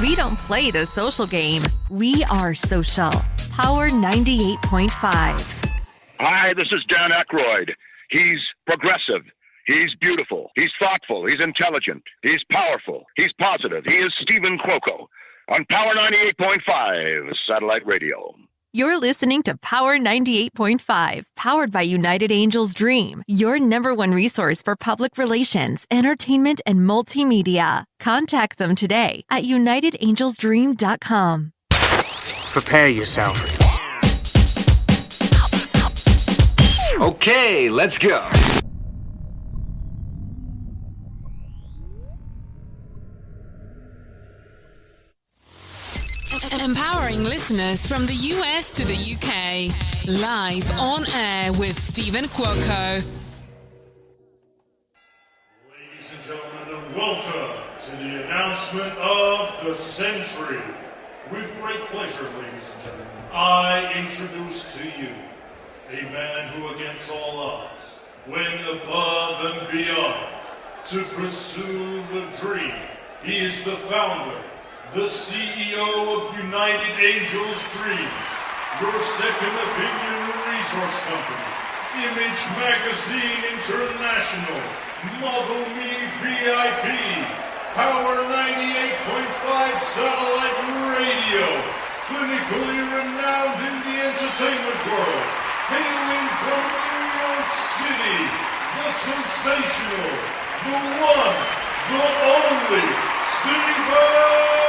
We don't play the social game. We are social. Power 98.5. Hi, this is Dan Aykroyd. He's progressive. He's beautiful. He's thoughtful. He's intelligent. He's powerful. He's positive. He is Stephen Cuoco on Power 98.5 Satellite Radio. You're listening to Power 98.5, powered by United Angels Dream, your number one resource for public relations, entertainment, and multimedia. Contact them today at unitedangelsdream.com. Prepare yourself. Okay, let's go. Empowering listeners from the US to the UK. Live on air with Stephen Cuoco. Ladies and gentlemen, welcome to the announcement of the century. With great pleasure, ladies and gentlemen, I introduce to you a man who against all odds went above and beyond to pursue the dream. He is the founder, the CEO of United Angels Dreams, your second opinion resource company, Image Magazine International, Model Me VIP, Power 98.5 Satellite Radio, clinically renowned in the entertainment world, hailing from New York City, the sensational, the one, the only, Stephen Cuoco!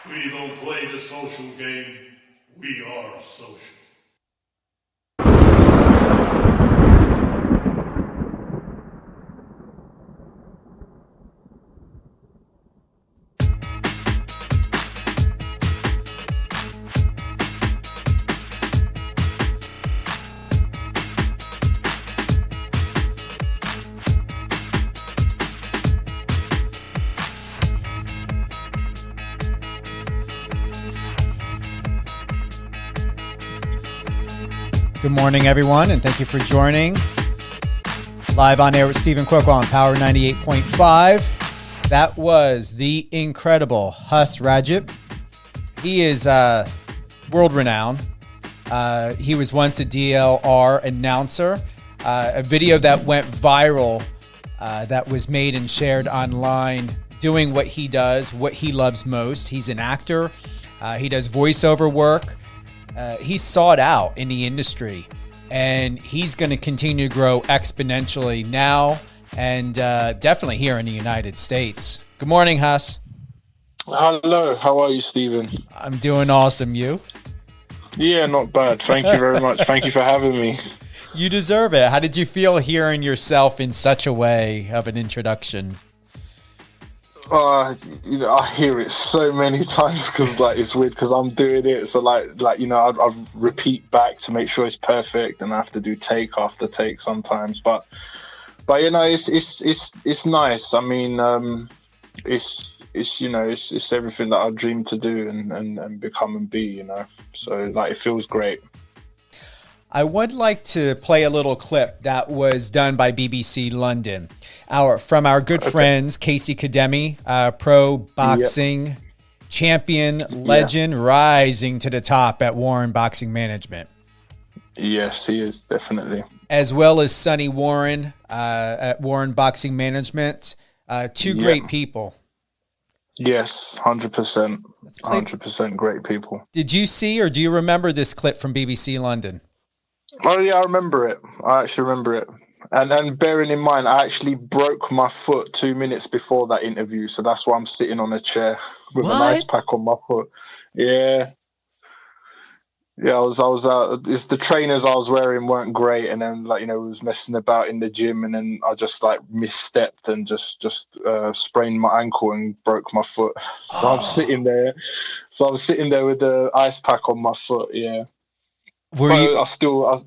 We don't play the social game, we are social. Good morning, everyone, and thank you for joining. Live on air with Stephen Cuoco on Power 98.5. That was the incredible Hus Ragip. He is world-renowned. He was once a DLR announcer. A video that went viral that was made and shared online doing what he does, what he loves most. He's an actor. He does voiceover work. He's sought out in the industry, and he's going to continue to grow exponentially now and definitely here in the United States. Good morning, Hus. Hello, how are you, Stephen? I'm doing awesome. You? Yeah, not bad. Thank you very much. Thank you for having me. You deserve it. How did you feel hearing yourself in such a way of an introduction? I hear it so many times because it's weird because I'm doing it. So I repeat back to make sure it's perfect, and I have to do take after take sometimes. But it's nice. I mean, it's everything that I dream to do and become and be. So it feels great. I would like to play a little clip that was done by BBC London. From our good friends, Casey Kademi, pro boxing champion, legend, rising to the top at Warren Boxing Management. Yes, he is, definitely. As well as Sonny Warren at Warren Boxing Management. Two great people. Yes, 100%. 100% great people. Did you see or do you remember this clip from BBC London? Oh, yeah, I remember it. I actually remember it. And bearing in mind, I actually broke my foot 2 minutes before that interview. So that's why I'm sitting on a chair with an ice pack on my foot. Yeah. Yeah, I was it's the trainers I was wearing weren't great. And then, we was messing about in the gym. And then I just, misstepped and just sprained my ankle and broke my foot. So I'm sitting there. So I'm sitting there with the ice pack on my foot, yeah. I still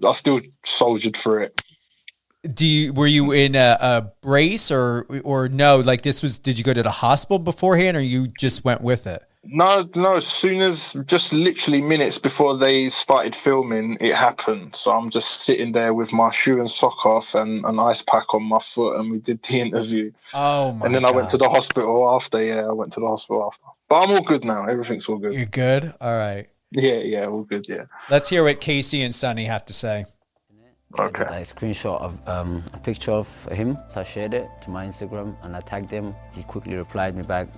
soldiered through it. Were you in a brace or no? Did you go to the hospital beforehand, or you just went with it? No. As soon as, just literally minutes before they started filming, it happened. So I'm just sitting there with my shoe and sock off and an ice pack on my foot, and we did the interview. Oh my! And then God. I went to the hospital after. Yeah, I went to the hospital after. But I'm all good now. Everything's all good. You're good. All right. Yeah, all good. Yeah. Let's hear what Casey and Sonny have to say. Okay. I screenshot of a picture of him, so I shared it to my Instagram and I tagged him. He quickly replied me back,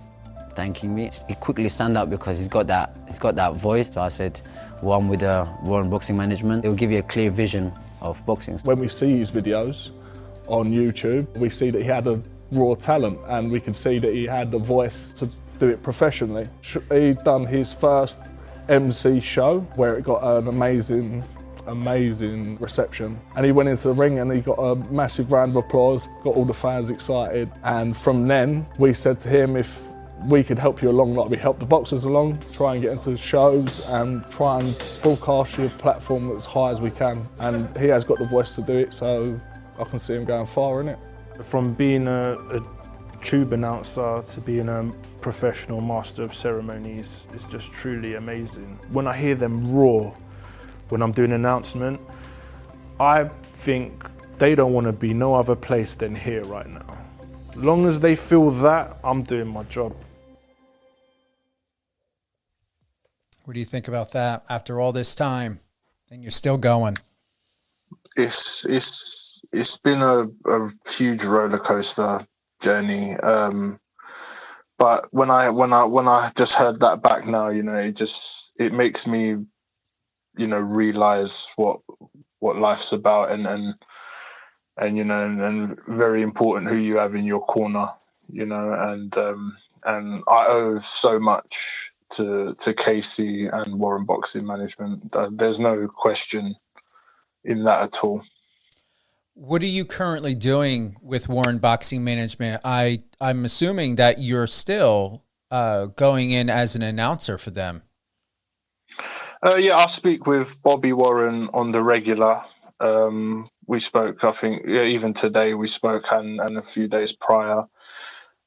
thanking me. He quickly stand out because he's got that voice. So I said, one with the Warren Boxing Management. It will give you a clear vision of boxing. When we see his videos on YouTube, we see that he had a raw talent, and we can see that he had the voice to do it professionally. He'd done his first MC show where it got an amazing reception, and he went into the ring and he got a massive round of applause, got all the fans excited, and from then we said to him, if we could help you along like we helped the boxers along, try and get into shows and try and broadcast your platform as high as we can, and he has got the voice to do it, so I can see him going far in it. From being a tube announcer to being a professional master of ceremonies is just truly amazing. When I hear them roar when I'm doing an announcement, I think they don't want to be no other place than here right now. As long as they feel that, I'm doing my job. What do you think about that after all this time and you're still going? It's been a huge roller coaster journey. But when I just heard that back now, it makes me, realize what life's about, and very important who you have in your corner, and I owe so much to Casey and Warren Boxing Management. There's no question in that at all. What are you currently doing with Warren Boxing Management? I'm assuming that you're still going in as an announcer for them. Yeah, I speak with Bobby Warren on the regular. We spoke, I think, even today we spoke, and a few days prior.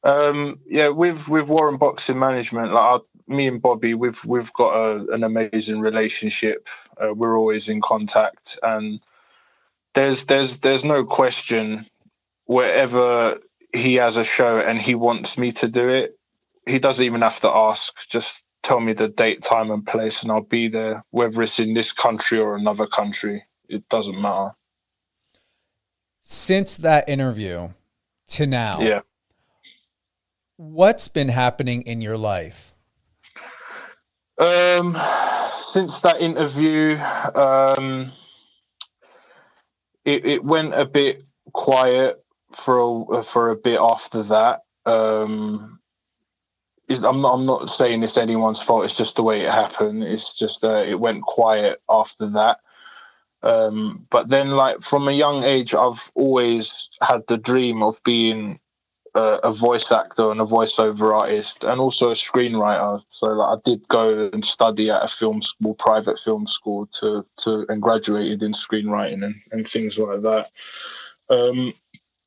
With Warren Boxing Management, me and Bobby, we've got an amazing relationship. We're always in contact, and there's no question. Wherever he has a show and he wants me to do it, he doesn't even have to ask. Just tell me the date, time, and place, and I'll be there. Whether it's in this country or another country, it doesn't matter. Since that interview to now, yeah, what's been happening in your life? Since that interview, it went a bit quiet for a bit after that. I'm not saying it's anyone's fault. It's just the way it happened. It's just it went quiet after that. But then, from a young age, I've always had the dream of being a voice actor and a voiceover artist, and also a screenwriter. So I did go and study at a film school, private film school, and graduated in screenwriting and things like that.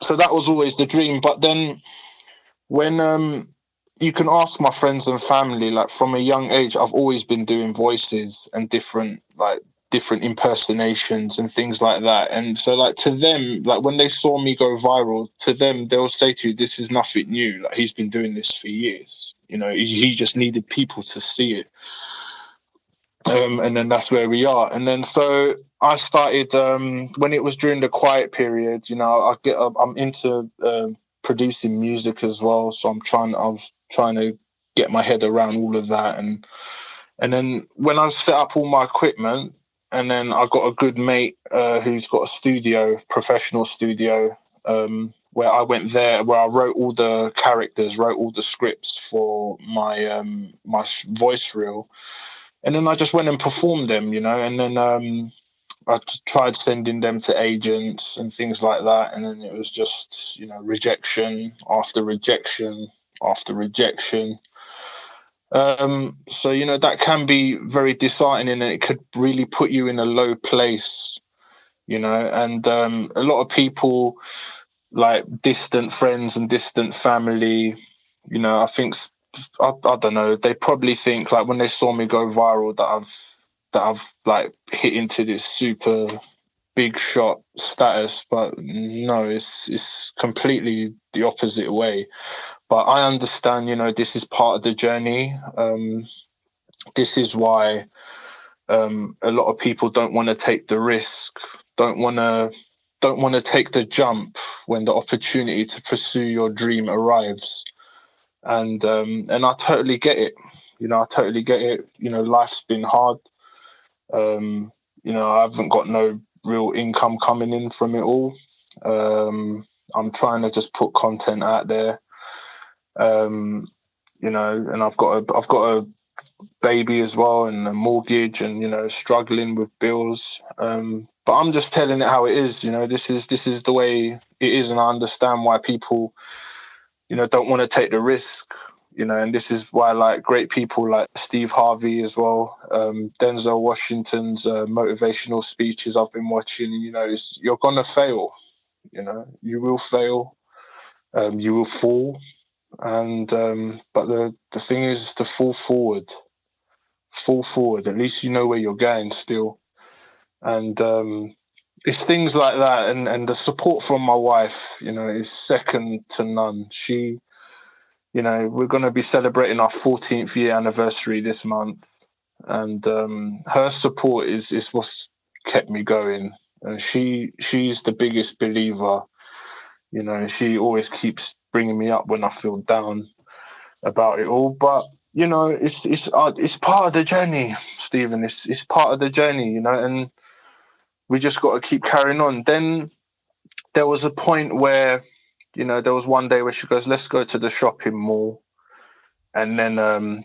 So that was always the dream. But then when you can ask my friends and family, from a young age, I've always been doing voices and different impersonations and things like that. And so to them, when they saw me go viral, to them, they'll say to you, this is nothing new. He's been doing this for years. He just needed people to see it. And then that's where we are. And then so I started, when it was during the quiet period, I'm into producing music as well. So I was trying to get my head around all of that. And then when I set up all my equipment, and then I got a good mate who's got a studio, professional studio, where I went there, where I wrote all the characters, wrote all the scripts for my my voice reel. And then I just went and performed them, and then I tried sending them to agents and things like that. And then it was just, rejection after rejection after rejection. So, that can be very disheartening, and it could really put you in a low place, and a lot of people, distant friends and distant family, I think I don't know. They probably think like when they saw me go viral that I've like hit into this super big shot status, but no, it's completely the opposite way. But I understand, you know, this is part of the journey. This is why a lot of people don't want to take the risk, don't want to take the jump when the opportunity to pursue your dream arrives. And I totally get it. You know, I totally get it. You know, life's been hard. You know, I haven't got no real income coming in from it all. I'm trying to just put content out there. You know, and I've got a baby as well and a mortgage and, you know, struggling with bills. But I'm just telling it how it is. You know, this is the way it is, and I understand why people, you know, don't want to take the risk. You know, and this is why like great people like Steve Harvey as well, Denzel Washington's motivational speeches I've been watching. You know, you're gonna fail. You know, you will fail. You will fall. And but the thing is to fall forward. At least you know where you're going still. And it's things like that, and the support from my wife, you know, is second to none. She, you know, we're going to be celebrating our 14th year anniversary this month, and her support is what's kept me going. And she's the biggest believer. You know, she always keeps bringing me up when I feel down about it all. But you know, it's part of the journey, Stephen. It's part of the journey, you know, and we just got to keep carrying on. Then there was a point where, you know, there was one day where she goes, "Let's go to the shopping mall," and then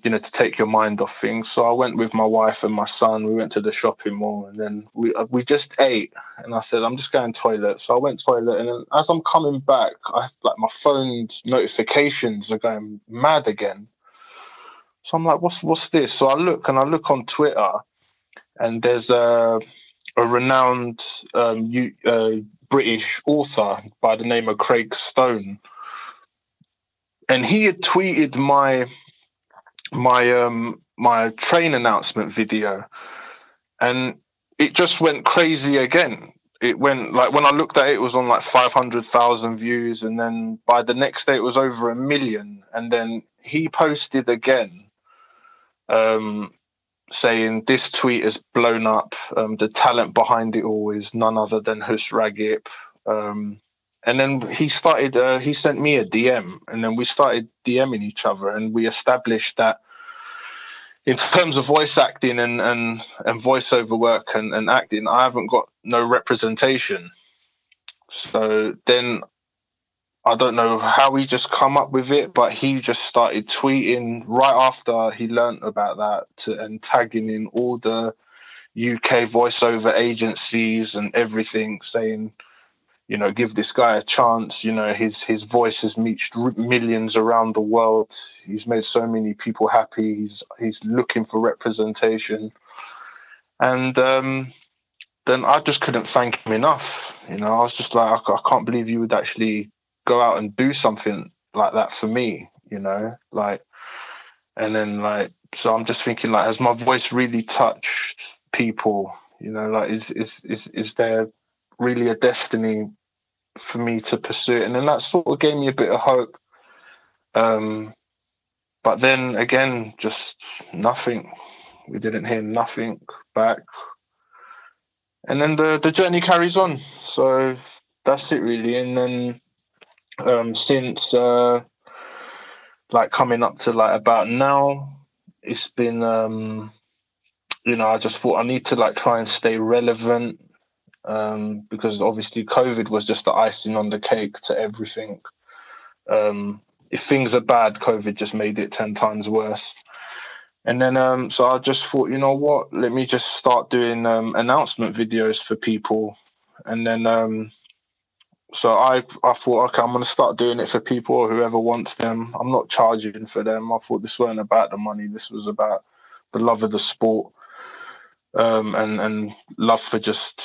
you know, to take your mind off things. So I went with my wife and my son. We went to the shopping mall, and then we just ate. And I said, "I'm just going toilet." So I went toilet, and then as I'm coming back, like my phone's notifications are going mad again. So I'm like, what's this? So I look on Twitter, and there's a renowned British author by the name of Craig Stone, and he had tweeted my train announcement video, and it just went crazy again. It went like, when I looked at it, it was on like 500,000 views, and then by the next day it was over 1 million. And then he posted again, saying this tweet has blown up. The talent behind it all is none other than Hus Ragip. And then he started. He sent me a DM, and then we started DMing each other, and we established that in terms of voice acting and voiceover work and acting, I haven't got no representation. So then I don't know how he just come up with it, but he just started tweeting right after he learnt about that and tagging in all the UK voiceover agencies and everything, saying, you know, give this guy a chance. You know, his voice has reached millions around the world. He's made so many people happy. He's looking for representation. And then I just couldn't thank him enough. You know, I was just like, I can't believe you would actually go out and do something like that for me, you know, like, and then like, so I'm just thinking, like, has my voice really touched people? You know, like, is there really a destiny for me to pursue it? And then that sort of gave me a bit of hope. But then again, just nothing. We didn't hear nothing back. And then the journey carries on. So that's it really. And then since like coming up to like about now, it's been you know, I just thought I need to like try and stay relevant, because obviously COVID was just the icing on the cake to everything. If things are bad, COVID just made it 10 times worse. And then so I just thought, you know what, let me just start doing announcement videos for people. And then so I thought, okay, I'm going to start doing it for people or whoever wants them. I'm not charging for them. I thought this weren't about the money. This was about the love of the sport, and love for just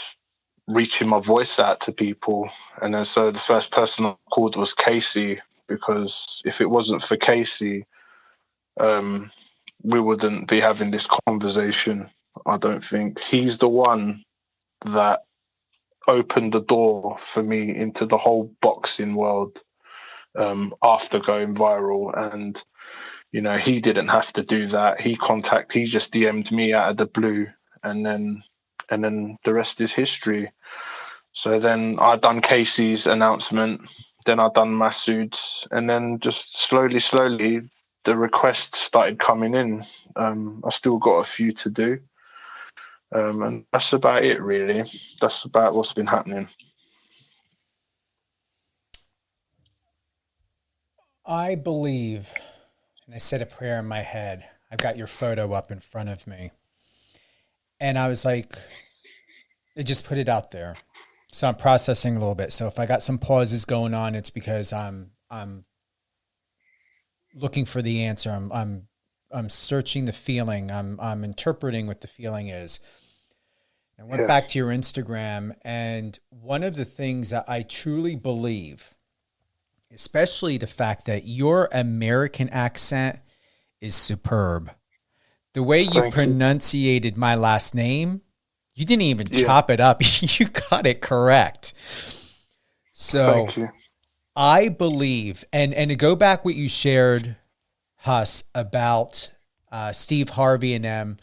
reaching my voice out to people. And then so the first person I called was Casey, because if it wasn't for Casey, we wouldn't be having this conversation. I don't think he's the one that opened the door for me into the whole boxing world after going viral. And, you know, he didn't have to do that. He just DM'd me out of the blue, and then the rest is history. So then I done Casey's announcement, then I done Masood's, and then just slowly the requests started coming in. I still got a few to do. And that's about it, really. That's about what's been happening. I believe, and I said a prayer in my head. I've got your photo up in front of me. And I was like, I just put it out there. So I'm processing a little bit. So if I got some pauses going on, it's because I'm looking for the answer. I'm searching the feeling. I'm interpreting what the feeling is. I went back to your Instagram, and one of the things that I truly believe, especially the fact that your American accent is superb. The way you pronunciated my last name, you didn't even chop it up. You got it correct. So I believe, and to go back what you shared, Hus, about Steve Harvey and them,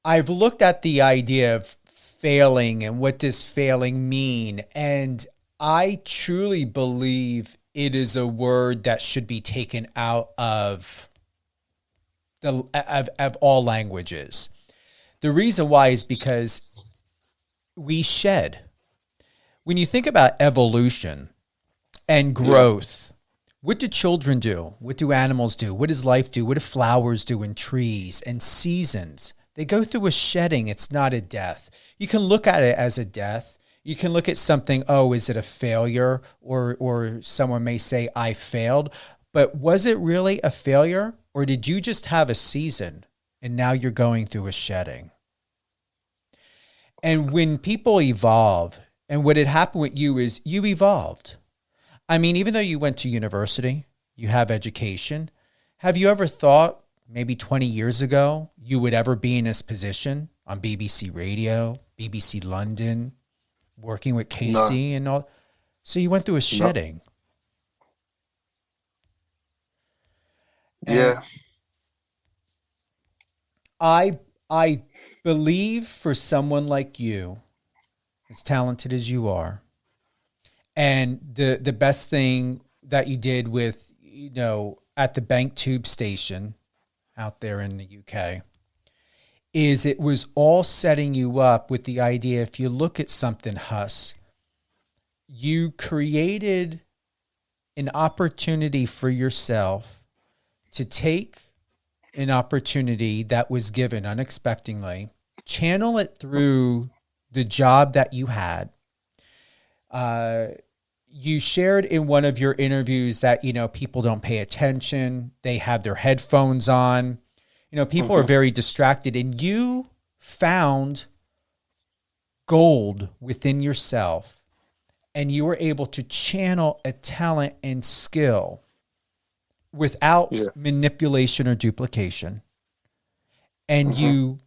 I've looked at the idea of failing and what does failing mean. And I truly believe it is a word that should be taken out of all languages. The reason why is because we shed. When you think about evolution and growth, what do children do? What do animals do? What does life do? What do flowers do, and trees and seasons? They go through a shedding. It's not a death. You can look at it as a death. You can look at something, oh, is it a failure? Or someone may say, I failed. But was it really a failure? Or did you just have a season and now you're going through a shedding? And when people evolve, and what had happened with you is you evolved. I mean, even though you went to university, you have education, have you ever thought maybe 20 years ago you would ever be in this position on BBC Radio, BBC London, working with Casey and all? So you went through a shedding. Yeah. I believe for someone like you, as talented as you are, and the best thing that you did with, you know, at the Bank Tube station out there in the UK, is it was all setting you up with the idea, if you look at something, Hus, you created an opportunity for yourself to take an opportunity that was given unexpectedly, channel it through the job that you had. You shared in one of your interviews that, you know, people don't pay attention. They have their headphones on. You know, people are very distracted, and you found gold within yourself, and you were able to channel a talent and skill without manipulation or duplication. And you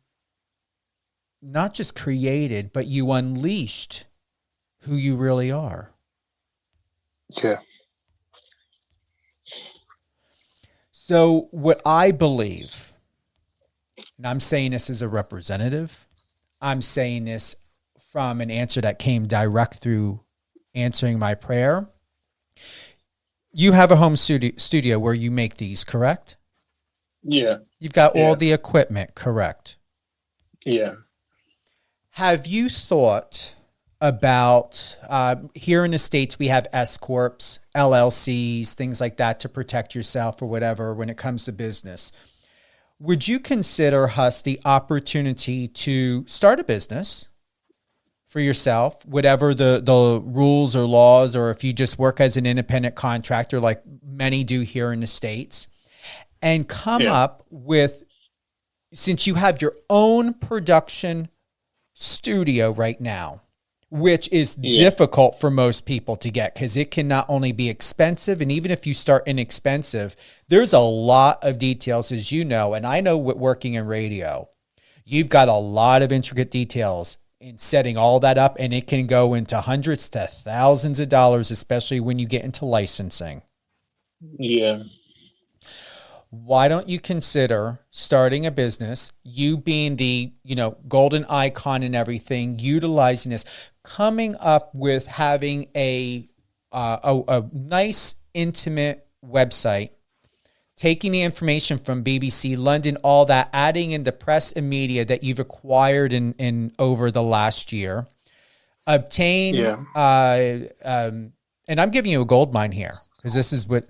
not just created, but you unleashed who you really are. Yeah. So what I believe, and I'm saying this as a representative, I'm saying this from an answer that came direct through answering my prayer. You have a home studio where you make these, correct? Yeah. You've got all the equipment, correct? Yeah. Have you thought about, here in the States, we have S-Corps, LLCs, things like that to protect yourself or whatever when it comes to business. Would you consider, Hus, the opportunity to start a business for yourself, whatever the rules or laws, or if you just work as an independent contractor like many do here in the States, and come up with, since you have your own production studio right now, which is difficult for most people to get because it can not only be expensive, and even if you start inexpensive, there's a lot of details, as you know, and I know working in radio, you've got a lot of intricate details in setting all that up, and it can go into hundreds to thousands of dollars, especially when you get into licensing. Yeah. Why don't you consider starting a business, you being the, golden icon and everything, utilizing this, coming up with having a nice, intimate website, taking the information from BBC, London, all that, adding in the press and media that you've acquired in over the last year, obtain, and I'm giving you a gold mine here, because this is what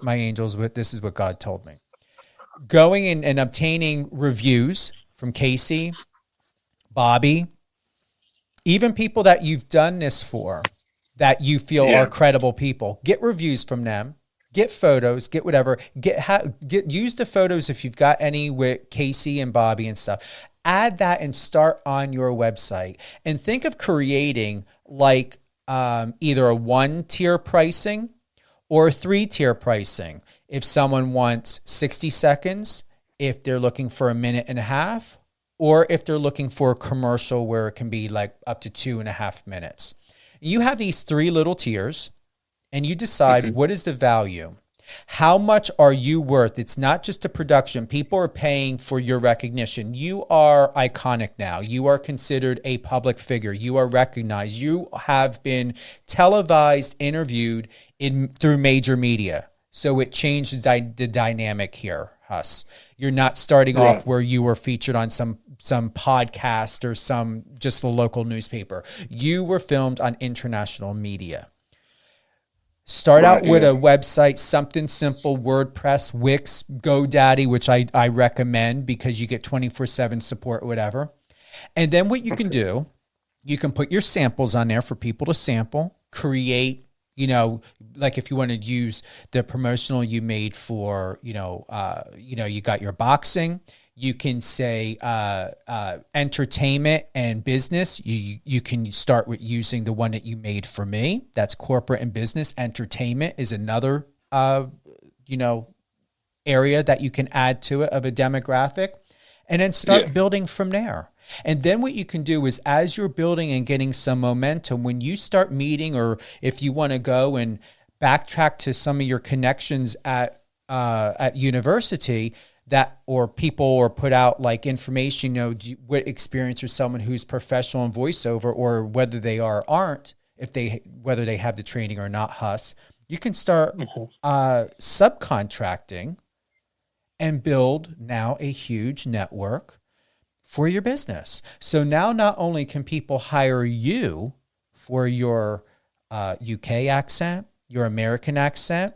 my angels, this is what God told me. Going in and obtaining reviews from Casey, Bobby, even people that you've done this for, that you feel are credible people. Get reviews from them. Get photos. Get whatever. Use the photos if you've got any with Casey and Bobby and stuff. Add that and start on your website. And think of creating like either a 1-tier pricing or a 3-tier pricing. If someone wants 60 seconds, if they're looking for a minute and a half, or if they're looking for a commercial where it can be like up to 2.5 minutes. You have these 3 little tiers, and you decide what is the value. How much are you worth? It's not just a production. People are paying for your recognition. You are iconic now. You are considered a public figure. You are recognized. You have been televised, interviewed through major media. So it changes the dynamic here, Hus. You're not starting off where you were featured on some podcast or just the local newspaper. You were filmed on international media. Start out with a website, something simple, WordPress, Wix, GoDaddy, which I recommend because you get 24/7 support, whatever. And then what you can do, you can put your samples on there for people to sample, create, like if you want to use the promotional you made for, you got your boxing, you can say entertainment and business. You can start with using the one that you made for me. That's corporate and business. Entertainment is another, area that you can add to it of a demographic, and then start building from there. And then what you can do is, as you're building and getting some momentum, when you start meeting, or if you want to go and backtrack to some of your connections at university, that, or people, or put out like information, what experience, or someone who's professional in voiceover, or whether they aren't, whether they have the training or not, Hus, you can start subcontracting and build now a huge network for your business. So now not only can people hire you for your UK accent, your American accent,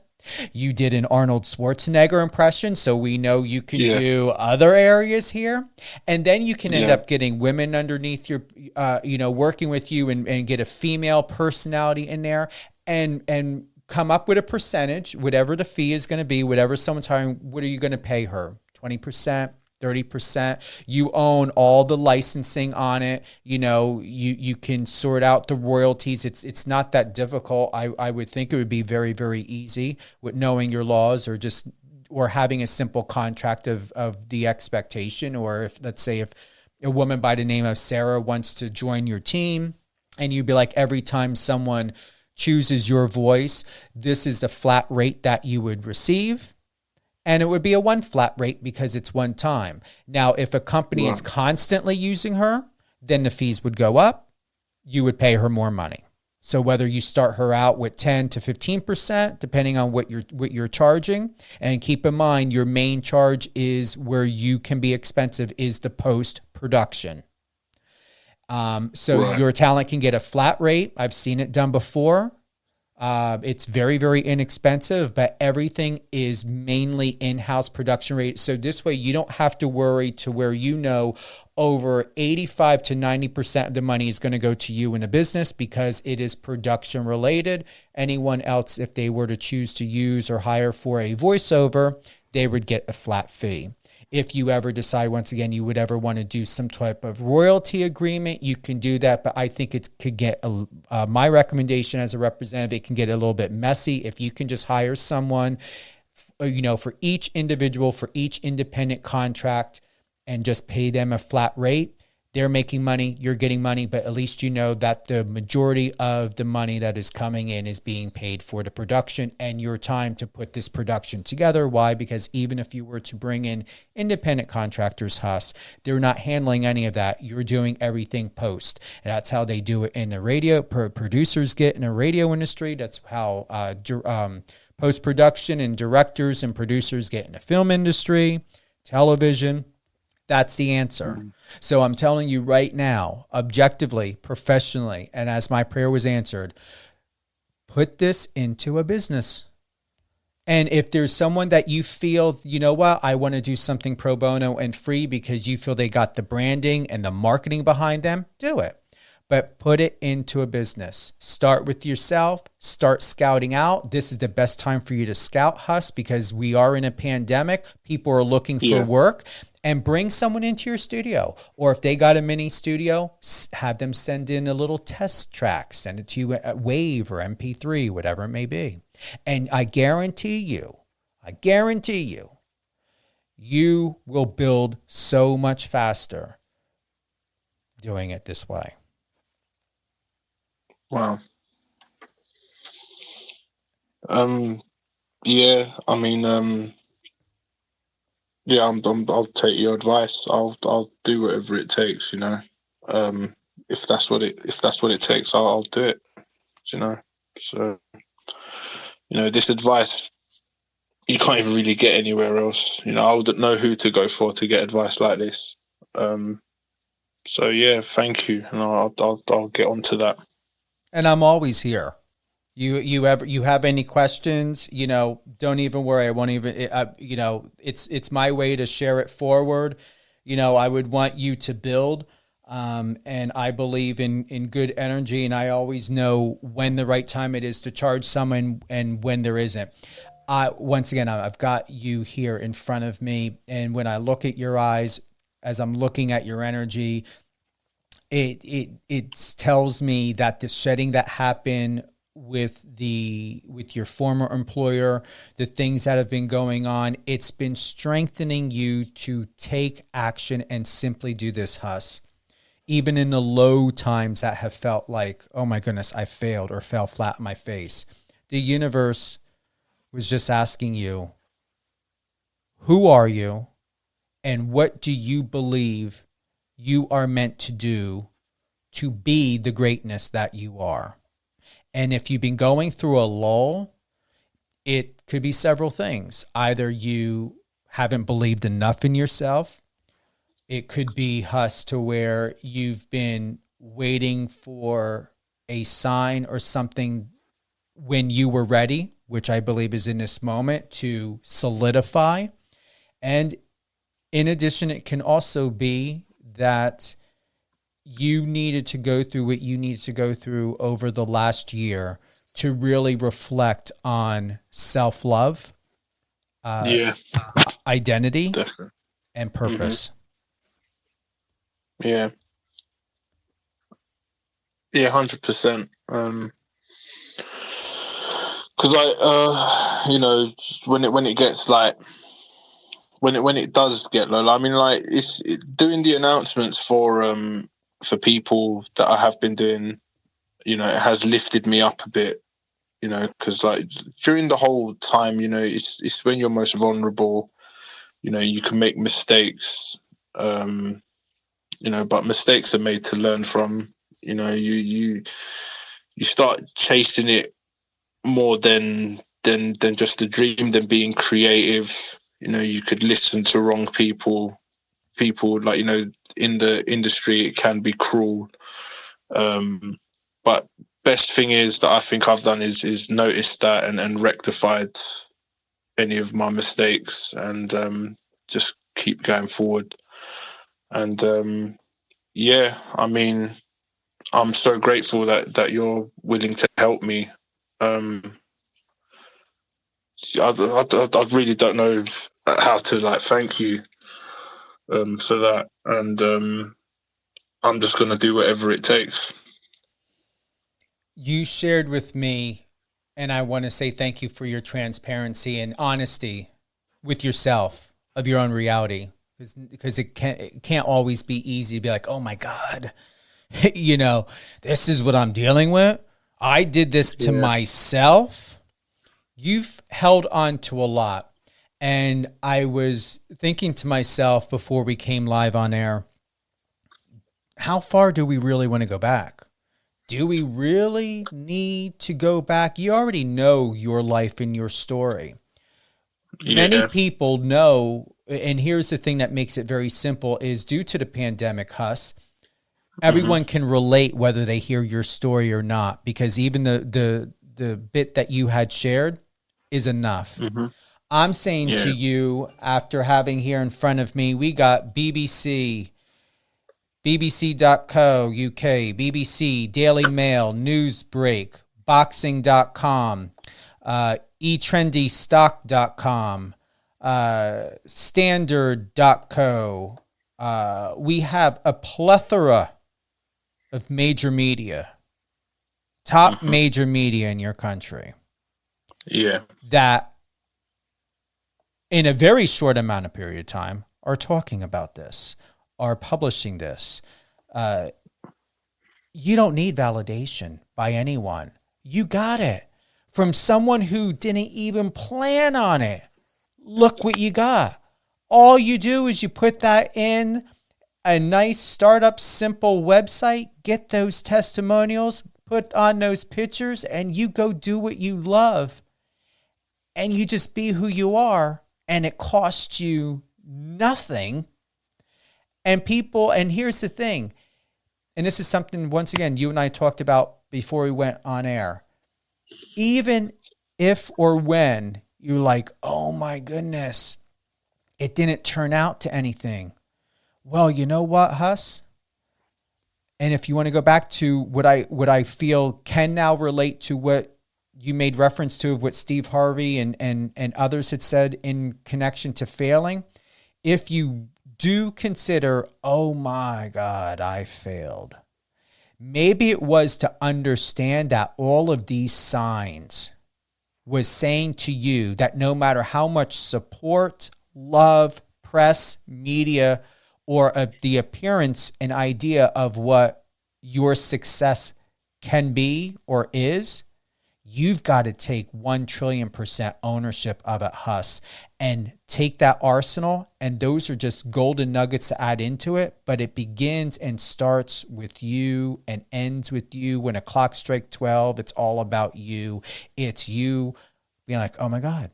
you did an Arnold Schwarzenegger impression, so we know you can do other areas here. And then you can end up getting women underneath your, working with you, and get a female personality in there, and come up with a percentage, whatever the fee is going to be, whatever someone's hiring, what are you going to pay her? 20%? 30%. You own all the licensing on it. You can sort out the royalties. It's not that difficult. I would think it would be very, very easy with knowing your laws, or having a simple contract of the expectation. Or if, let's say, if a woman by the name of Sarah wants to join your team, and you'd be like, every time someone chooses your voice, this is the flat rate that you would receive. And it would be a one flat rate because it's one time. Now, if a company is constantly using her, then the fees would go up. You would pay her more money. So whether you start her out with 10 to 15%, depending on what you're charging, and keep in mind your main charge is where you can be expensive, is the post-production. Your talent can get a flat rate. I've seen it done before. It's very, very inexpensive, but everything is mainly in-house production rate. So this way you don't have to worry to where over 85 to 90% of the money is going to go to you in a business, because it is production related. Anyone else, if they were to choose to use or hire for a voiceover, they would get a flat fee. If you ever decide, once again, you would ever want to do some type of royalty agreement, you can do that. But I think it could get, my recommendation as a representative, it can get a little bit messy. If you can just hire someone, for each individual, for each independent contract, and just pay them a flat rate, they're making money, you're getting money, but at least you know that the majority of the money that is coming in is being paid for the production and your time to put this production together. Why? Because even if you were to bring in independent contractors, Hus, they're not handling any of that. You're doing everything post. And that's how they do it in the radio. Producers get in the radio industry. That's how post-production and directors and producers get in the film industry, television. That's the answer. So I'm telling you right now, objectively, professionally, and as my prayer was answered, put this into a business. And if there's someone that you feel, you know what, I want to do something pro bono and free because you feel they got the branding and the marketing behind them, do it. But put it into a business. Start with yourself. Start scouting out. This is the best time for you to scout, Hus, because we are in a pandemic. People are looking for work. And bring someone into your studio. Or if they got a mini studio, have them send in a little test track. Send it to you at Wave or MP3, whatever it may be. And I guarantee you, you will build so much faster doing it this way. Wow. I'll take your advice. I'll do whatever it takes, if that's what it takes, I'll do it, So, this advice, you can't even really get anywhere else. I wouldn't know who to go for to get advice like this. So yeah, thank you, and I'll get onto that. And I'm always here. You have any questions, don't even worry. I won't even, it's my way to share it forward. I would want you to build, and I believe in good energy, and I always know when the right time it is to charge someone and when there isn't. Once again, I've got you here in front of me, and when I look at your eyes, as I'm looking at your energy, it tells me that the shedding that happened with your former employer, the things that have been going on, it's been strengthening you to take action and simply do this, Hus. Even in the low times that have felt like, oh my goodness, I failed or fell flat on my face. The universe was just asking you, who are you and what do you believe you are meant to do to be the greatness that you are? And if you've been going through a lull, it could be several things. Either you haven't believed enough in yourself. It could be, Hus, to where you've been waiting for a sign or something when you were ready, which I believe is in this moment, to solidify. And in addition, it can also be that you needed to go through what you needed to go through over the last year to really reflect on self-love, identity, definitely, and purpose. Yeah. Yeah, 100%. Because when it gets like, when it does get low, it's doing the announcements for people that I have been doing, it has lifted me up a bit, because during the whole time, it's when you're most vulnerable, you can make mistakes, but mistakes are made to learn from. You start chasing it more than just a dream, than being creative. You could listen to wrong people in the industry, it can be cruel. But best thing is that I think I've done is noticed that and rectified any of my mistakes, and just keep going forward. And I'm so grateful that you're willing to help me. I really don't know how to thank you. for that. And I'm just going to do whatever it takes. You shared with me, and I want to say thank you for your transparency and honesty with yourself of your own reality, because it can't always be easy to be like, oh my God, this is what I'm dealing with. I did this to myself. You've held on to a lot. And I was thinking to myself before we came live on air, how far do we really want to go back? Do we really need to go back? You already know your life and your story. Many people know, and here's the thing that makes it very simple, is due to the pandemic, Hus, everyone can relate whether they hear your story or not, because even the bit that you had shared is enough. I'm saying to you, after having here in front of me, we got BBC, BBC.co UK, BBC, Daily Mail, Newsbreak, Boxing.com, eTrendyStock.com, Standard.co. We have a plethora of major media, top major media in your country. That in a very short amount of period of time are talking about this, are publishing this. You don't need validation by anyone. You got it from someone who didn't even plan on it. Look what you got. All you do is you put that in a nice startup, simple website, get those testimonials, put on those pictures, and you go do what you love. And you just be who you are. And it costs you nothing. And here's the thing, and this is something, once again, you and I talked about before we went on air. Even if or when you're like, oh my goodness, it didn't turn out to anything. Well, you know what, Hus? And if you want to go back to what I feel can now relate to what you made reference to, what Steve Harvey and others had said in connection to failing, if you do consider, oh my God, I failed. Maybe it was to understand that all of these signs was saying to you that no matter how much support, love, press, media, or the appearance and idea of what your success can be or is, you've got to take 1,000,000,000% ownership of it, Hus, and take that arsenal. And those are just golden nuggets to add into it. But it begins and starts with you and ends with you. When a clock strikes 12, it's all about you. It's you being like, oh my God,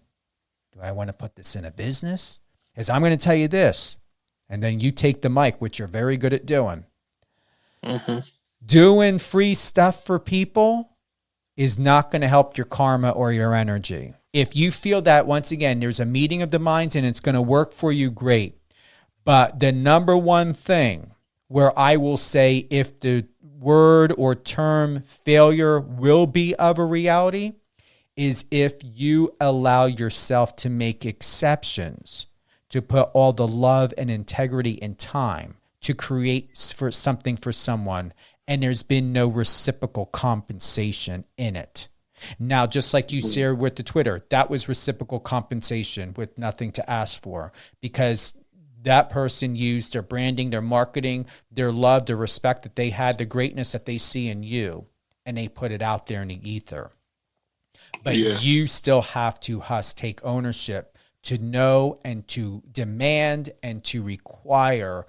do I want to put this in a business? Because I'm going to tell you this. And then you take the mic, which you're very good at doing. Doing free stuff for people is not going to help your karma or your energy. If you feel that, once again, there's a meeting of the minds and it's going to work for you, great. But the number one thing where I will say if the word or term failure will be of a reality is if you allow yourself to make exceptions, to put all the love and integrity and time to create for something for someone, and there's been no reciprocal compensation in it. Now, just like you shared with the Twitter, that was reciprocal compensation with nothing to ask for, because that person used their branding, their marketing, their love, their respect that they had, the greatness that they see in you, and they put it out there in the ether. But you still have to, Hus, take ownership to know and to demand and to require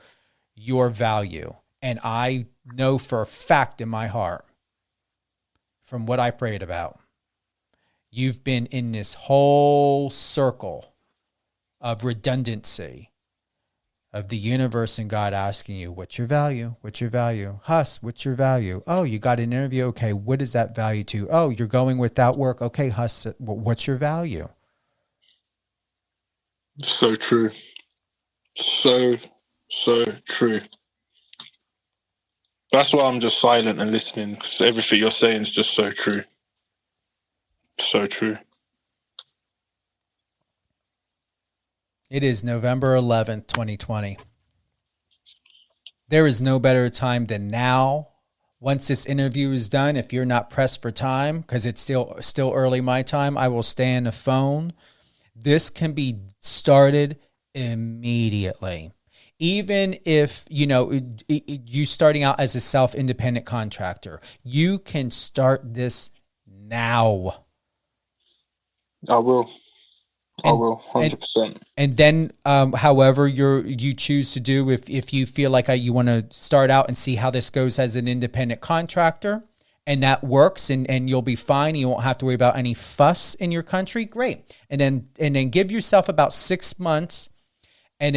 your value. And I know for a fact in my heart, from what I prayed about, you've been in this whole circle of redundancy of the universe and God asking you, what's your value? What's your value? Hus, what's your value? Oh, you got an interview. Okay, what is that value to? Oh, you're going without work. Okay, Hus, what's your value? So true. So true. That's why I'm just silent and listening, because everything you're saying is just so true. So true. It is November 11th, 2020. There is no better time than now. Once this interview is done, if you're not pressed for time, because it's still early my time, I will stay on the phone. This can be started immediately. Even if, you starting out as a self-independent contractor, you can start this now. I will. I will, 100%. And then, however you choose to do, if you feel like you want to start out and see how this goes as an independent contractor, and that works, and you'll be fine. You won't have to worry about any fuss in your country. Great. And then give yourself about 6 months, and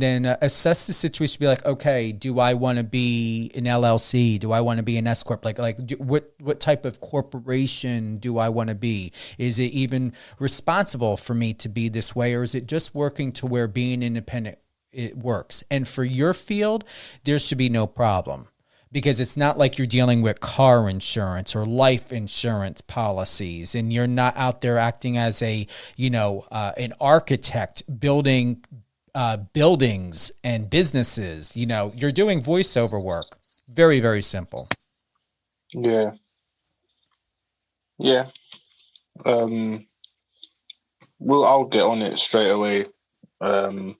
then assess the situation. Be like, okay, do I want to be an LLC? Do I want to be an S corp? What type of corporation do I want to be? Is it even responsible for me to be this way, or is it just working to where being independent it works? And for your field, there should be no problem, because it's not like you're dealing with car insurance or life insurance policies, and you're not out there acting as an architect building buildings and businesses. You're doing voiceover work. Very, very simple. Yeah. I'll get on it straight away. My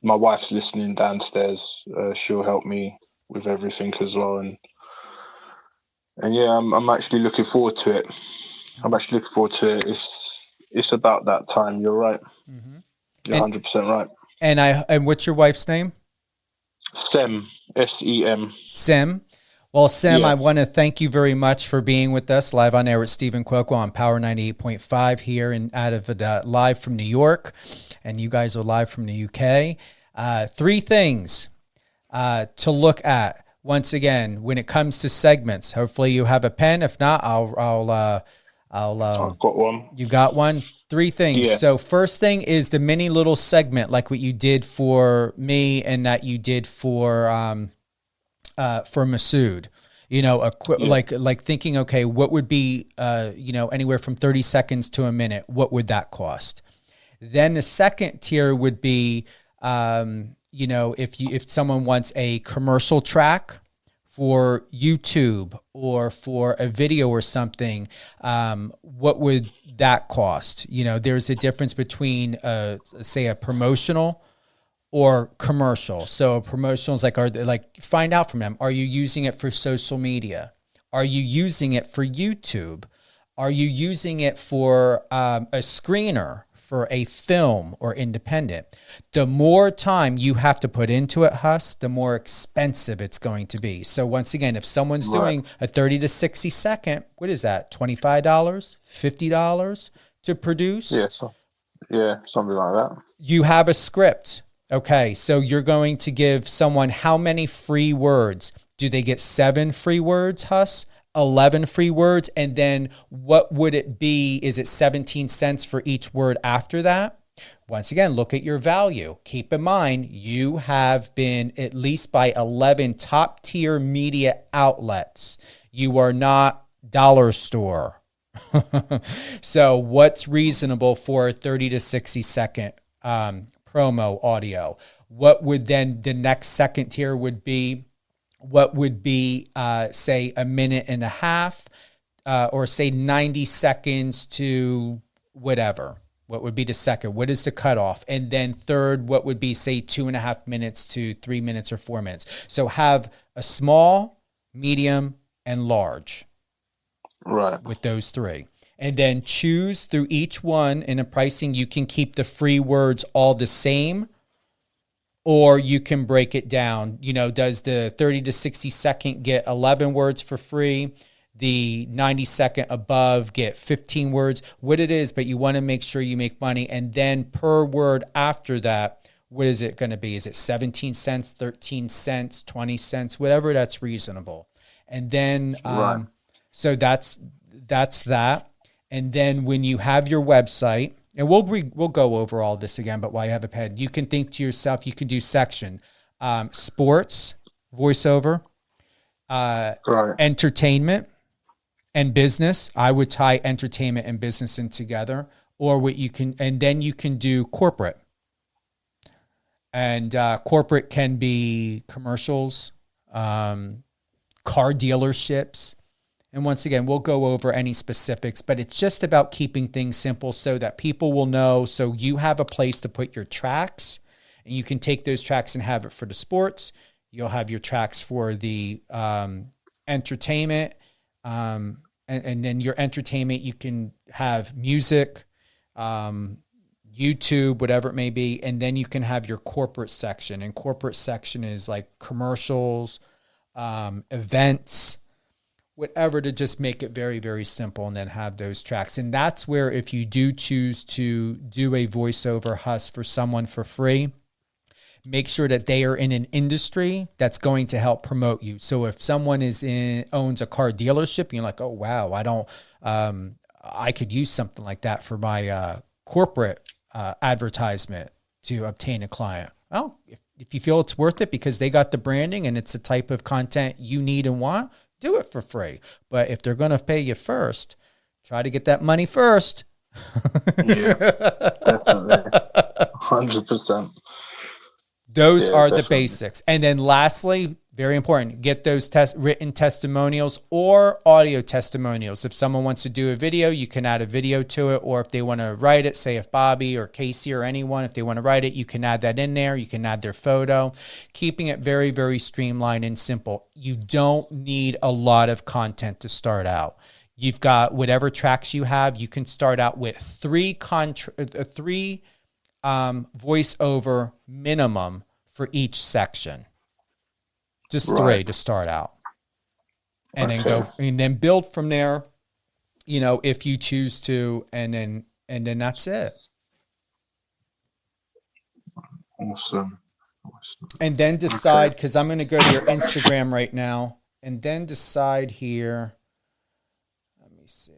wife's listening downstairs. She'll help me with everything as well, and I'm actually looking forward to it. It's about that time. You're right. Mm-hmm. You're 100% right. And what's your wife's name? Sem, S-E-M. Sem. Well, Sem, Yeah. I want to thank you very much for being with us live on air with Stephen Cuoco on Power 98.5 here and live from New York, and you guys are live from the UK. 3 things to look at once again when it comes to segments. Hopefully you have a pen. If not, I've got one. You got one? 3 things. Yeah. So first thing is the mini little segment, like what you did for me and that you did for Masood. Like thinking, okay, what would be anywhere from 30 seconds to a minute? What would that cost? Then the second tier would be if someone wants a commercial track for YouTube or for a video or something, what would that cost? There's a difference between, say, a promotional or commercial. So a promotional is find out from them. Are you using it for social media? Are you using it for YouTube? Are you using it for a screener, for a film or independent? The more time you have to put into it, Hus, the more expensive it's going to be. So once again, if someone's doing a 30 to 60 second, what is that? $25, $50 to produce? Something like that. You have a script. Okay, so you're going to give someone how many free words? Do they get 7 free words, Hus? 11 free words? And then what would it be? Is it 17 cents for each word after that? Once again, look at your value. Keep in mind, you have been at least by 11 top tier media outlets. You are not dollar store. So what's reasonable for a 30 to 60 second promo audio? What would then the next second tier would be? What would be, say, a minute and a half, or say 90 seconds to whatever? What would be the second? What is the cutoff? And then third, what would be, say, 2.5 minutes to 3 minutes or 4 minutes? So have a small, medium, and large. Right. With those 3. And then choose through each one in a pricing. You can keep the free words all the same, or you can break it down. Does the 30 to 60 second get 11 words for free? The 90 second above get 15 words? What it is, but you want to make sure you make money. And then per word after that, what is it going to be? Is it 17 cents, 13 cents, 20 cents, whatever that's reasonable? And then, so that's that. And then when you have your website, and we'll go over all this again, but while you have a pen, you can think to yourself, you can do section, sports, voiceover, entertainment, and business. I would tie entertainment and business in together, or what you can, and then you can do corporate. And corporate can be commercials, car dealerships. And once again, we'll go over any specifics, but it's just about keeping things simple so that people will know. So you have a place to put your tracks, and you can take those tracks and have it for the sports. You'll have your tracks for the entertainment. And then your entertainment, you can have music, YouTube, whatever it may be. And then you can have your corporate section. And corporate section is like commercials, events, whatever, to just make it very, very simple, and then have those tracks. And that's where, if you do choose to do a voiceover Hus for someone for free, make sure that they are in an industry that's going to help promote you. So if someone owns a car dealership, and you're like, oh, wow, I could use something like that for my corporate advertisement to obtain a client. Well, if you feel it's worth it because they got the branding and it's the type of content you need and want, do it for free. But if they're going to pay you first, try to get that money first. Yeah, definitely. 100%. Those are definitely. the basics. And then lastly, very important, get those written testimonials or audio testimonials. If someone wants to do a video, you can add a video to it. Or if they want to write it, say if Bobby or Casey or anyone, if they want to write it, you can add that in there. You can add their photo, keeping it very, very streamlined and simple. You don't need a lot of content to start out. You've got whatever tracks you have. You can start out with three voiceover minimum for each section. Just three to start out, and then build from there. If you choose to, and then that's it. Awesome. And then decide, because I'm going to go to your Instagram right now, and then decide here. Let me see.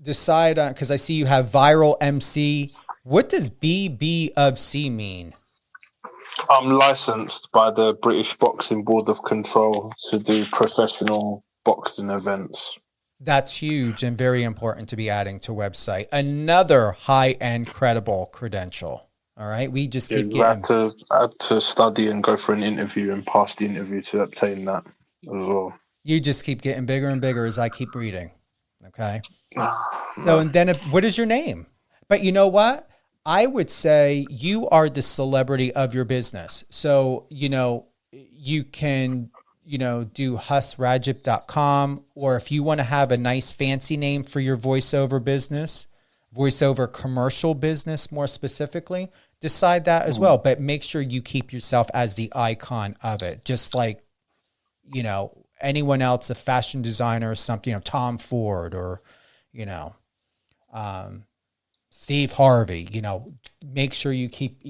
Decide on, because I see you have viral MC. What does BBOFC mean? I'm licensed by the British Boxing Board of Control to do professional boxing events. That's huge and very important to be adding to website. Another high-end credible credential. All right, we just keep getting... I had to study and go for an interview and pass the interview to obtain that as well. You just keep getting bigger and bigger as I keep reading. Okay. So, and then what is your name? But you know what? I would say you are the celebrity of your business. So, you can, do husragip.com, or if you want to have a nice fancy name for your voiceover business, voiceover commercial business more specifically, decide that as well. But make sure you keep yourself as the icon of it. Just like, anyone else, a fashion designer or something, Tom Ford or, Steve Harvey, make sure you keep,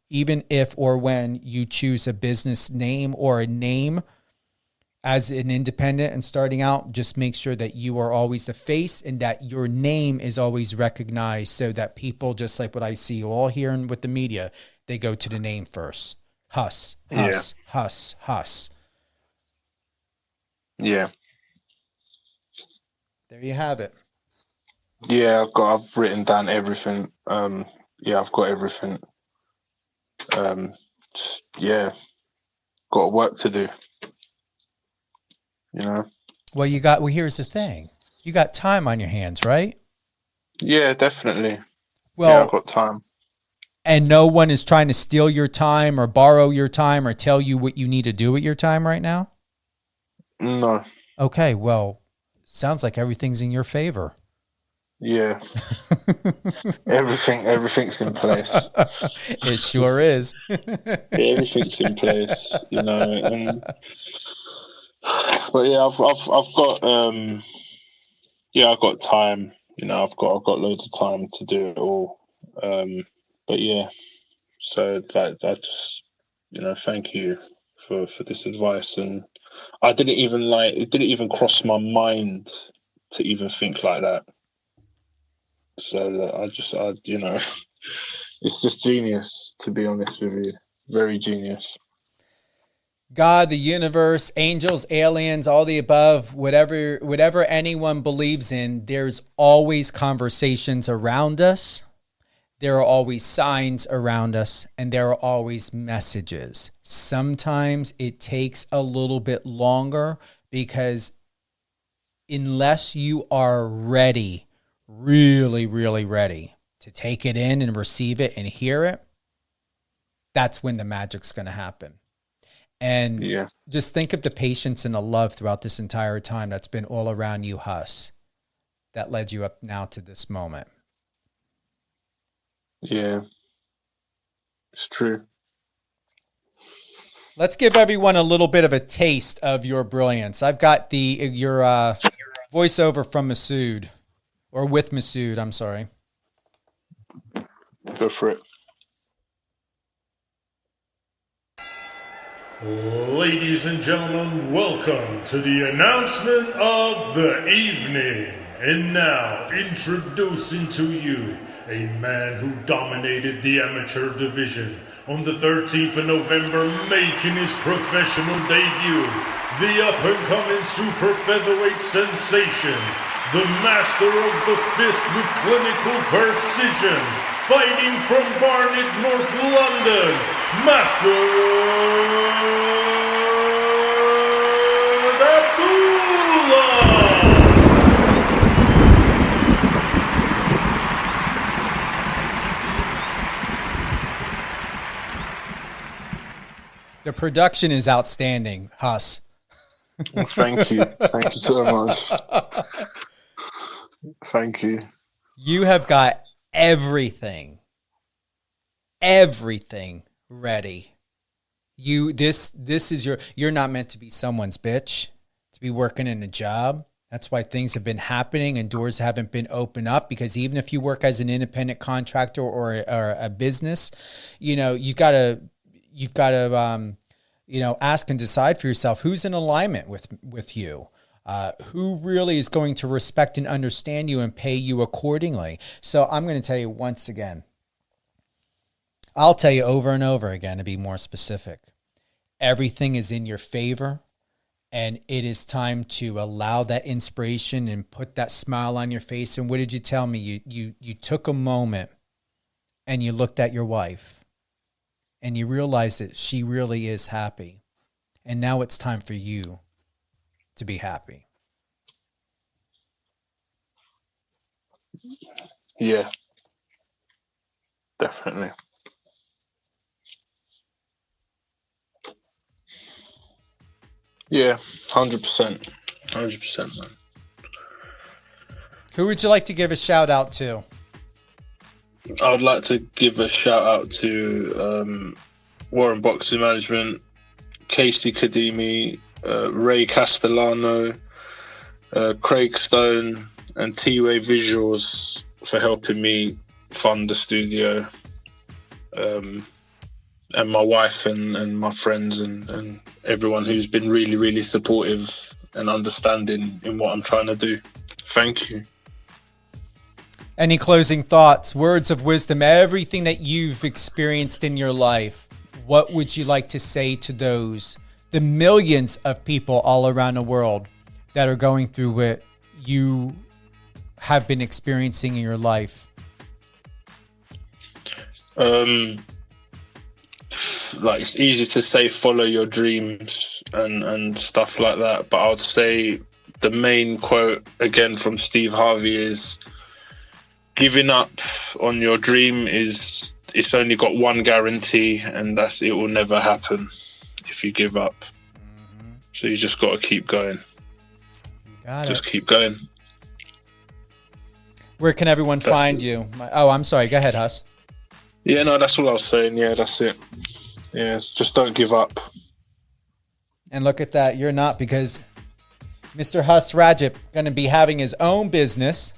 even if or when you choose a business name or a name as an independent and starting out, just make sure that you are always the face and that your name is always recognized, so that people, just like what I see all here and with the media, they go to the name first. Hus. Yeah. There you have it. Yeah, I've written down everything. I've got everything. Got work to do. Well, here's the thing. You got time on your hands, right? Yeah, definitely. Well, I've got time. And no one is trying to steal your time or borrow your time or tell you what you need to do with your time right now? No. Okay, well, sounds like everything's in your favor. Yeah. Everything's in place. It sure is. Everything's in place, but yeah, I've got I've got time, I've got loads of time to do it all. But yeah, so I just, thank you for this advice. And it didn't even cross my mind to even think like that. So it's just genius, to be honest with you. Very genius. God, the universe, angels, aliens, all the above, whatever anyone believes in, there's always conversations around us there are always signs around us, and there are always messages. Sometimes it takes a little bit longer because unless you are ready, really, really ready to take it in and receive it and hear it, that's when the magic's going to happen. And just think of the patience and the love throughout this entire time that's been all around you, Hus, that led you up now to this moment. Yeah, it's true. Let's give everyone a little bit of a taste of your brilliance. I've got your voiceover from Masood, or with Masood, I'm sorry. Go for it. Ladies and gentlemen, welcome to the announcement of the evening. And now, introducing to you a man who dominated the amateur division on the 13th of November, making his professional debut, the up-and-coming super featherweight sensation, the master of the fist with clinical precision, fighting from Barnet, North London, Masood Abdullah! The production is outstanding, Hus. Thank you. Thank you so much. Thank you. You have got everything ready. This is you're not meant to be someone's bitch, to be working in a job. That's why things have been happening and doors haven't been opened up, because even if you work as an independent contractor or a business, you've got to ask and decide for yourself who's in alignment with you, who really is going to respect and understand you and pay you accordingly. So I'm going to tell you once again, I'll tell you over and over again to be more specific. Everything is in your favor, and it is time to allow that inspiration and put that smile on your face. And what did you tell me? You took a moment and you looked at your wife and you realized that she really is happy. And now it's time for you to be happy. Yeah, definitely. Yeah, 100%. 100%, man. Who would you like to give a shout out to? I would like to give a shout out to Warren Boxing Management, Casey Kadimi, Ray Castellano, Craig Stone, and T-Way Visuals for helping me fund the studio. And my wife and my friends and everyone who's been really, really supportive and understanding in what I'm trying to do. Thank you. Any closing thoughts, words of wisdom, everything that you've experienced in your life? What would you like to say to the millions of people all around the world that are going through what you have been experiencing in your life? Like, it's easy to say follow your dreams and stuff like that, but I would say the main quote again from Steve Harvey is, giving up on your dream it's only got one guarantee, and that's it will never happen if you give up. So you just got to keep going. Just keep going. Where can everyone find you? Oh, I'm sorry. Go ahead, Hus. Yeah, no, that's all I was saying. Yeah, that's it. Yeah, just don't give up. And look at that. You're not, because Mr. Hus Ragip going to be having his own business,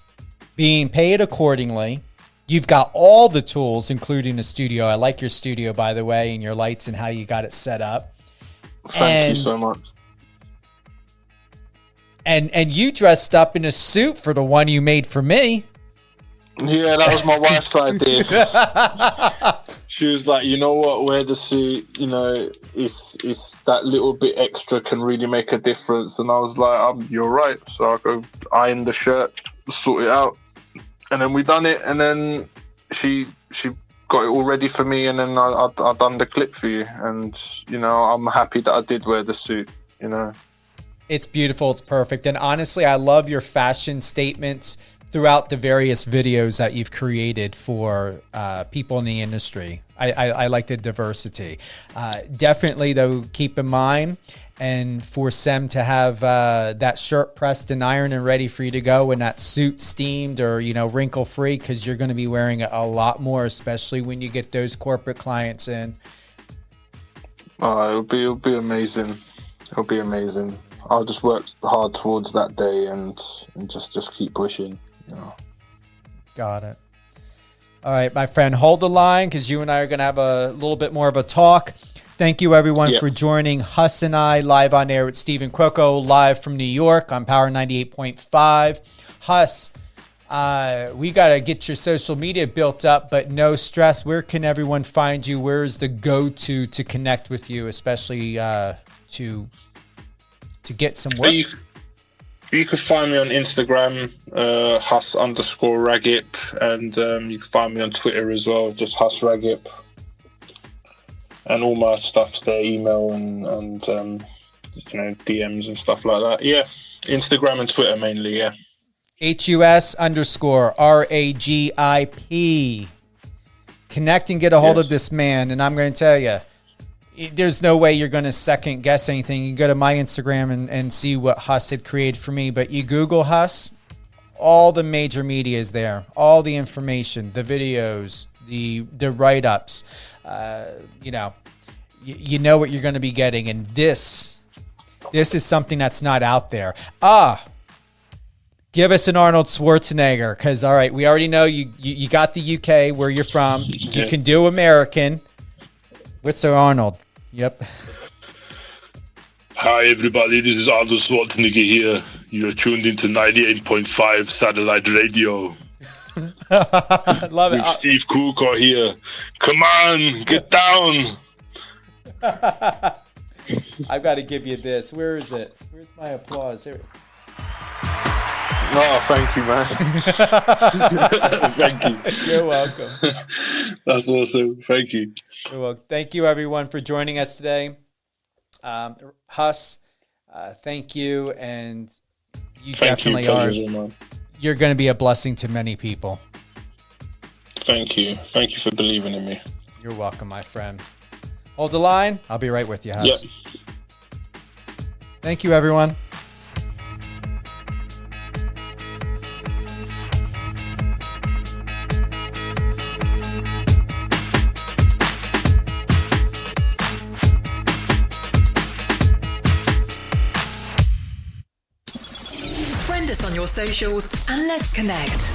being paid accordingly. You've got all the tools, including a studio. I like your studio, by the way, and your lights and how you got it set up. Thank you so much. And you dressed up in a suit for the one you made for me. Yeah, that was my wife's idea. She was like, you know what, wear the suit, it's that little bit extra can really make a difference. And I was like, you're right. So I go iron the shirt, sort it out. And then we done it. And then she got it all ready for me, and then I done the clip for you, and you know, I'm happy that I did wear the suit. You know, it's beautiful, it's perfect, and honestly, I love your fashion statements throughout the various videos that you've created for people in the industry. I like the diversity. Definitely, though, keep in mind, and for Sem to have that shirt pressed and ironed and ready for you to go, and that suit steamed or, you know, wrinkle free, because you're going to be wearing it a lot more, especially when you get those corporate clients in. It'll be amazing. It'll be amazing. I'll just work hard towards that day and just keep pushing. You know. Got it. All right, my friend, hold the line, because you and I are going to have a little bit more of a talk. Thank you, everyone, for joining Hus and I live on air with Stephen Cuoco, live from New York on Power 98.5. Hus, we got to get your social media built up, but no stress. Where can everyone find you? Where is the go-to to connect with you, especially to get some work? You can find me on Instagram, Hus_Ragip, and you can find me on Twitter as well, just Hus Ragip. And all my stuff's there, email and you know, DMs and stuff like that. Yeah, Instagram and Twitter mainly, yeah. HUS_RAGIP. Connect and get a hold of this man, and I'm going to tell you, there's no way you're going to second guess anything. You go to my Instagram and see what Hus had created for me, but you Google Hus, all the major media is there, all the information, the videos, the write-ups. You know what you're going to be getting, and this is something that's not out there. Give us an Arnold Schwarzenegger, because all right, we already know you got the UK where you're from. You can do American. What's the Arnold? Yep. Hi everybody, this is Arnold Schwarzenegger here. You're tuned into 98.5 satellite radio. Love it. With Steve Cuoco here. Come on, get down. I've got to give you this. Where is it? Where's my applause? Here. Oh, thank you, man. Thank you. You're welcome. That's awesome. Thank you. You're welcome. Thank you, everyone, for joining us today. Hus, thank you, and you definitely are. You're going to be a blessing to many people. Thank you. Thank you for believing in me. You're welcome, my friend. Hold the line. I'll be right with you, Hus. Yep. Thank you, everyone. Friend us on your socials and let's connect.